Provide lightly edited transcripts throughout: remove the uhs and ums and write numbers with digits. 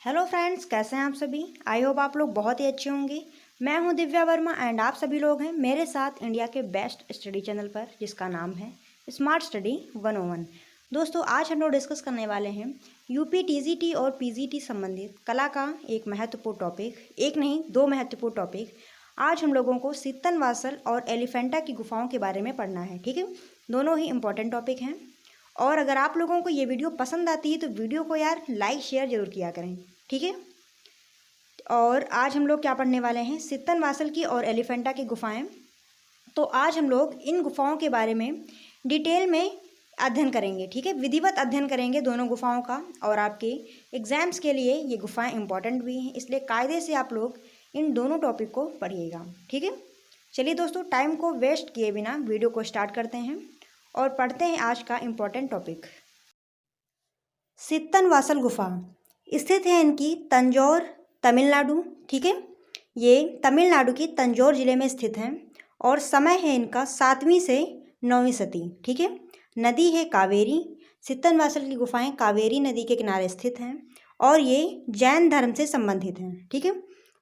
Hello friends, कैसे हैं आप सभी। आई होप आप लोग बहुत ही अच्छे होंगे। मैं हूं दिव्या वर्मा एंड आप सभी लोग हैं मेरे साथ इंडिया के बेस्ट स्टडी चैनल पर, जिसका नाम है स्मार्ट स्टडी 101। दोस्तों, आज हम लोग डिस्कस करने वाले हैं यूपी टीजीटी और पीजीटी संबंधित कला का एक महत्वपूर्ण टॉपिक, एक नहीं दो महत्वपूर्ण टॉपिक। आज हम लोगों को सित्तनवासल और एलिफेंटा की गुफाओं के बारे में पढ़ना है। ठीक है, दोनों ही इंपॉर्टेंट टॉपिक हैं। और अगर आप लोगों को ये वीडियो पसंद आती है तो वीडियो को यार लाइक शेयर जरूर किया करें। ठीक है, और आज हम लोग क्या पढ़ने वाले हैं, सित्तनवासल की और एलिफेंटा की गुफाएं। तो आज हम लोग इन गुफाओं के बारे में डिटेल में अध्ययन करेंगे। ठीक है, विधिवत अध्ययन करेंगे दोनों गुफाओं का। और आपके एग्जाम्स के लिए ये गुफाएं इंपॉर्टेंट भी हैं, इसलिए कायदे से आप लोग इन दोनों टॉपिक को पढ़िएगा। ठीक है, चलिए दोस्तों, टाइम को वेस्ट किए बिना वीडियो को स्टार्ट करते हैं और पढ़ते हैं आज का इम्पोर्टेंट टॉपिक। सित्तनवासल गुफा स्थित है इनकी तंजौर, तमिलनाडु। ठीक है, ये तमिलनाडु की तंजौर जिले में स्थित है और समय है इनका 7वीं से 9वीं सदी। ठीक है, नदी है कावेरी। सित्तनवासल की गुफाएं कावेरी नदी के किनारे स्थित हैं और ये जैन धर्म से संबंधित हैं। ठीक है,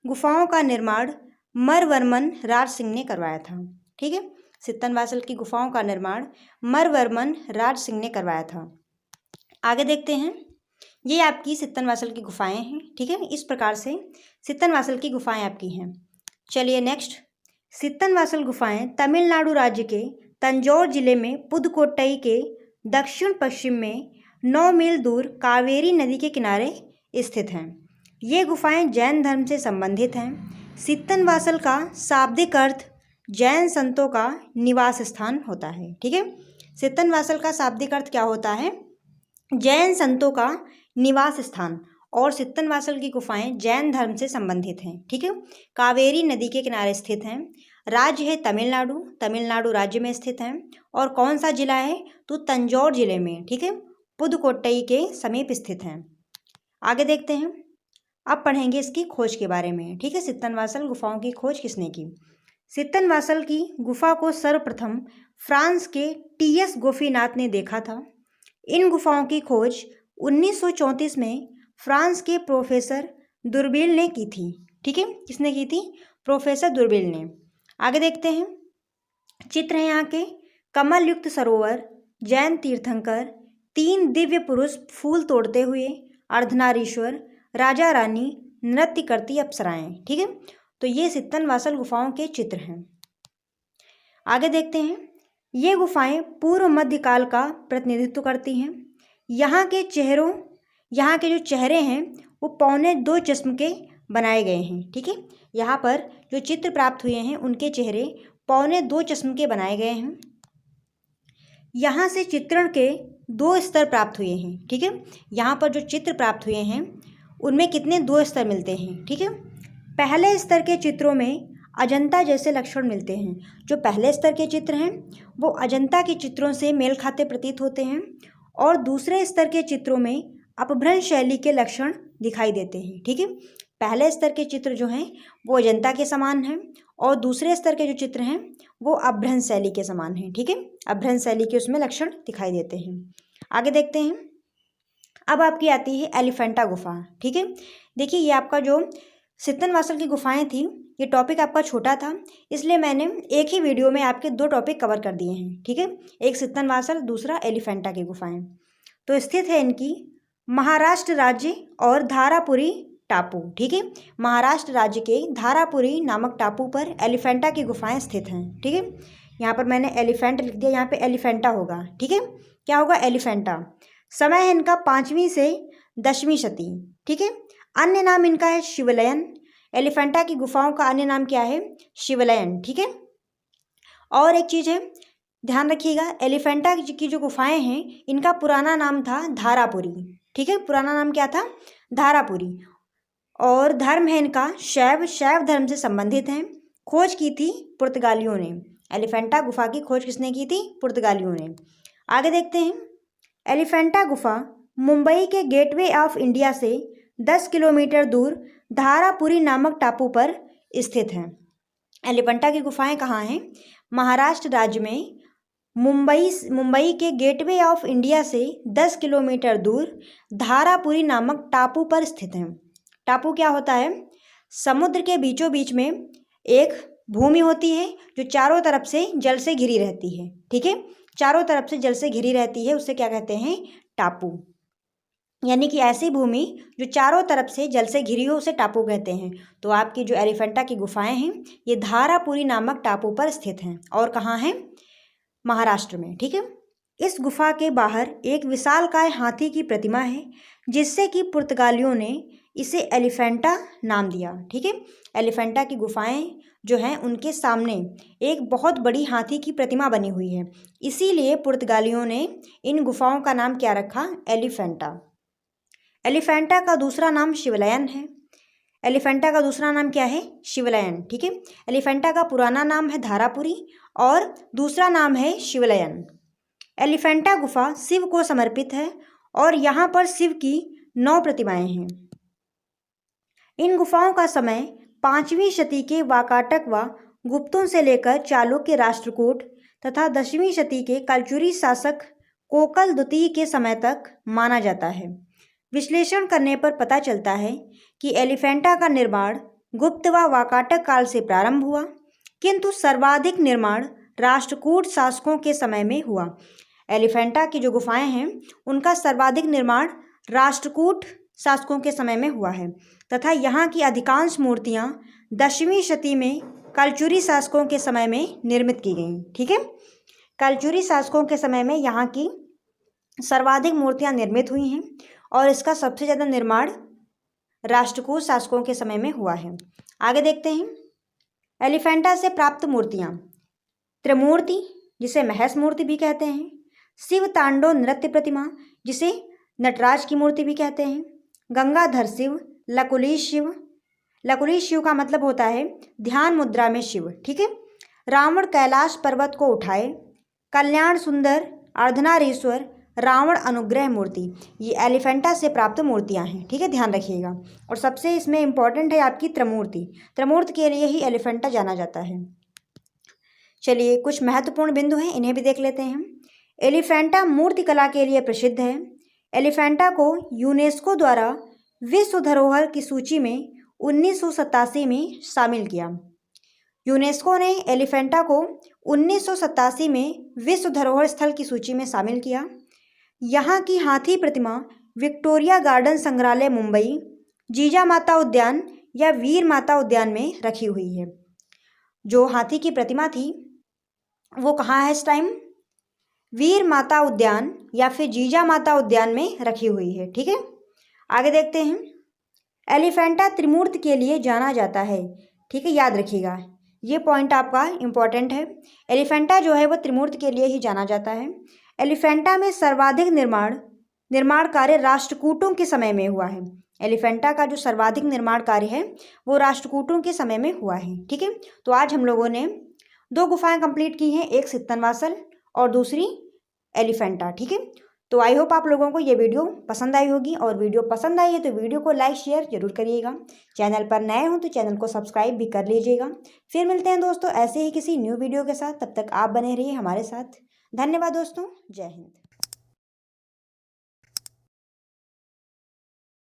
गुफाओं का निर्माण मरवर्मन राज सिंह ने करवाया था। ठीक है, सित्तनवासल की गुफाओं का निर्माण मरवर्मन राज सिंह ने करवाया था। आगे देखते हैं, ये आपकी सित्तनवासल की गुफाएं हैं। ठीक है, इस प्रकार से सित्तनवासल की गुफाएं आपकी हैं। चलिए नेक्स्ट, सित्तनवासल गुफाएं तमिलनाडु राज्य के तंजौर जिले में पुदुकोट्टई के दक्षिण पश्चिम में 9 मील दूर कावेरी नदी के किनारे स्थित हैं। ये गुफाएं जैन धर्म से संबंधित हैं। सित्तनवासल का शाब्दिक अर्थ जैन संतों का निवास स्थान होता है। ठीक है, सित्तनवासल का शाब्दिक अर्थ क्या होता है, जैन संतों का निवास स्थान। और सित्तनवासल की गुफाएं जैन धर्म से संबंधित हैं। ठीक है, कावेरी नदी के किनारे स्थित हैं। राज्य है तमिलनाडु, तमिलनाडु राज्य में स्थित हैं। और कौन सा जिला है, तो तंजौर जिले में। ठीक है, पुदुकोट्टई के समीप स्थित हैं। आगे देखते हैं, अब पढ़ेंगे इसकी खोज के बारे में। ठीक है, सित्तनवासल गुफाओं की खोज किसने की। सित्तनवासल की गुफा को सर्वप्रथम फ्रांस के टीएस गोपीनाथ ने देखा था। इन गुफाओं की खोज 1934 में फ्रांस के प्रोफेसर दुर्बिल ने की थी। ठीक है, किसने की थी, प्रोफेसर दुर्बिल ने। आगे देखते हैं, चित्र हैं यहाँ के, कमल युक्त सरोवर, जैन तीर्थंकर, 3 दिव्य पुरुष फूल तोड़ते हुए, अर्धनारीश्वर, राजा रानी, नृत्य करती अप्सराएं। ठीक है, तो ये सित्तनवासल गुफाओं के चित्र हैं। आगे देखते हैं, ये गुफाएं पूर्व मध्यकाल का प्रतिनिधित्व करती हैं। यहाँ के जो चेहरे हैं वो 2.25 चश्म के बनाए गए हैं। ठीक है, यहाँ पर जो चित्र प्राप्त हुए हैं उनके चेहरे 2.25 चश्म के बनाए गए हैं। यहाँ से चित्रण के 2 स्तर प्राप्त हुए हैं। ठीक है, यहाँ पर जो चित्र प्राप्त हुए हैं उनमें कितने 2 स्तर मिलते हैं। ठीक है, पहले स्तर के चित्रों में अजंता जैसे लक्षण मिलते हैं। जो पहले स्तर के चित्र हैं वो अजंता के चित्रों से मेल खाते प्रतीत होते हैं और दूसरे स्तर के चित्रों में अपभ्रंश शैली के लक्षण दिखाई देते हैं। ठीक है, पहले स्तर के चित्र जो हैं वो अजंता के समान हैं और दूसरे स्तर के जो चित्र हैं वो अपभ्रंश शैली के समान हैं। ठीक है, अपभ्रंश शैली के उसमें लक्षण दिखाई देते हैं। आगे देखते हैं, अब आपकी आती है एलिफेंटा गुफा। ठीक है, देखिए ये आपका जो सित्तनवासल की गुफाएं थी, ये टॉपिक आपका छोटा था, इसलिए मैंने एक ही वीडियो में आपके 2 टॉपिक कवर कर दिए हैं। ठीक है, एक सित्तनवासल, दूसरा एलिफेंटा की गुफाएं। तो स्थित है इनकी महाराष्ट्र राज्य और धारापुरी टापू। ठीक है, महाराष्ट्र राज्य के धारापुरी नामक टापू पर एलिफेंटा की गुफाएं स्थित हैं। ठीक है, यहाँ पर मैंने एलिफेंट लिख दिया, यहाँ पे एलिफेंटा होगा। ठीक है, क्या होगा, एलिफेंटा। समय है इनका 5वीं से 10वीं शती। ठीक है, अन्य नाम इनका है शिवलयन। एलिफेंटा की गुफाओं का अन्य नाम क्या है, शिवलयन। ठीक है, और एक चीज़ है, ध्यान रखिएगा, एलिफेंटा की जो गुफाएं हैं इनका पुराना नाम था धारापुरी। ठीक है, पुराना नाम क्या था, धारापुरी। और धर्म है इनका शैव धर्म से संबंधित हैं। खोज की थी पुर्तगालियों ने। एलिफेंटा गुफा की खोज किसने की थी, पुर्तगालियों ने। आगे देखते हैं, एलिफेंटा गुफा मुंबई के गेटवे ऑफ इंडिया से 10 किलोमीटर दूर धारापुरी नामक टापू पर स्थित हैं। एलिफेंटा की गुफाएं कहाँ हैं, महाराष्ट्र राज्य में मुंबई के गेटवे ऑफ इंडिया से 10 किलोमीटर दूर धारापुरी नामक टापू पर स्थित हैं। टापू क्या होता है? समुद्र के बीचों बीच में एक भूमि होती है जो चारों तरफ से जल से घिरी रहती है। ठीक है, चारों तरफ से जल से घिरी रहती है, उसे क्या कहते हैं? टापू। यानी कि ऐसी भूमि जो चारों तरफ से जल से घिरी हो उसे टापू कहते हैं। तो आपकी जो एलिफेंटा की गुफाएं हैं ये धारापुरी नामक टापू पर स्थित हैं। और कहाँ हैं? महाराष्ट्र में। ठीक है, इस गुफा के बाहर एक विशालकाय हाथी की प्रतिमा है जिससे कि पुर्तगालियों ने इसे एलिफेंटा नाम दिया। ठीक है, एलिफेंटा की गुफाएं जो हैं उनके सामने एक बहुत बड़ी हाथी की प्रतिमा बनी हुई है, इसीलिए पुर्तगालियों ने इन गुफाओं का नाम क्या रखा? एलिफेंटा। एलिफेंटा का दूसरा नाम शिवलयन है। एलिफेंटा का दूसरा नाम क्या है? शिवलयन। ठीक है, एलिफेंटा का पुराना नाम है धारापुरी और दूसरा नाम है शिवलयन। एलिफेंटा गुफा शिव को समर्पित है और यहाँ पर शिव की 9 प्रतिमाएं हैं। इन गुफाओं का समय 5वीं शती के वाकाटक व गुप्तों से लेकर चालुक्य राष्ट्रकूट तथा 10वीं शती के कलचुरी शासक कोकल द्वितीय के समय तक माना जाता है। विश्लेषण करने पर पता चलता है कि एलिफेंटा का निर्माण गुप्त व वाकाटक काल से प्रारंभ हुआ, किंतु सर्वाधिक निर्माण राष्ट्रकूट शासकों के समय में हुआ। एलिफेंटा की जो गुफाएं हैं उनका सर्वाधिक निर्माण राष्ट्रकूट शासकों के समय में हुआ है तथा यहाँ की अधिकांश मूर्तियाँ 10वीं शती में कलचुरी शासकों के समय में निर्मित की गईं। ठीक है, कलचुरी शासकों के समय में यहाँ की सर्वाधिक मूर्तियाँ निर्मित हुई हैं और इसका सबसे ज़्यादा निर्माण राष्ट्रकूट शासकों के समय में हुआ है। आगे देखते हैं एलिफेंटा से प्राप्त मूर्तियाँ। त्रिमूर्ति जिसे महस मूर्ति भी कहते हैं, शिव तांडव नृत्य प्रतिमा जिसे नटराज की मूर्ति भी कहते हैं, गंगाधर शिव, लकुलीश शिव। लकुलीश शिव का मतलब होता है ध्यान मुद्रा में शिव। ठीक है, रावण कैलाश पर्वत को उठाए, कल्याण सुंदर, अर्धनारीश्वर, रावण अनुग्रह मूर्ति, ये एलिफेंटा से प्राप्त मूर्तियां हैं। ठीक है, ध्यान रखिएगा। और सबसे इसमें इम्पॉर्टेंट है आपकी त्रिमूर्ति। त्रिमूर्ति के लिए ही एलिफेंटा जाना जाता है। चलिए कुछ महत्वपूर्ण बिंदु हैं, इन्हें भी देख लेते हैं। एलिफेंटा मूर्ति कला के लिए प्रसिद्ध है। एलिफेंटा को यूनेस्को द्वारा विश्व धरोहर की सूची में 1987 में शामिल किया। यूनेस्को ने एलिफेंटा को 1987 में विश्व धरोहर स्थल की सूची में शामिल किया। यहाँ की हाथी प्रतिमा विक्टोरिया गार्डन संग्रहालय मुंबई, जीजा माता उद्यान या वीर माता उद्यान में रखी हुई है। जो हाथी की प्रतिमा थी वो कहाँ है इस टाइम? वीर माता उद्यान या फिर जीजा माता उद्यान में रखी हुई है। ठीक है, आगे देखते हैं। एलिफेंटा त्रिमूर्ति के लिए जाना जाता है। ठीक है, याद रखिएगा, ये पॉइंट आपका इम्पॉर्टेंट है। एलिफेंटा जो है वो त्रिमूर्ति के लिए ही जाना जाता है। एलिफेंटा में सर्वाधिक निर्माण कार्य राष्ट्रकूटों के समय में हुआ है। एलिफेंटा का जो सर्वाधिक निर्माण कार्य है वो राष्ट्रकूटों के समय में हुआ है। ठीक है, तो आज हम लोगों ने 2 गुफाएं कंप्लीट की हैं, एक सित्तनवासल और दूसरी एलिफेंटा। ठीक है, तो आई होप आप लोगों को ये वीडियो पसंद आई होगी, और वीडियो पसंद आई है तो वीडियो को लाइक शेयर जरूर करिएगा। चैनल पर नए हो तो चैनल को सब्सक्राइब भी कर लीजिएगा। फिर मिलते हैं दोस्तों ऐसे ही किसी न्यू वीडियो के साथ, तब तक आप बने रहिए हमारे साथ। धन्यवाद दोस्तों, जय हिंद।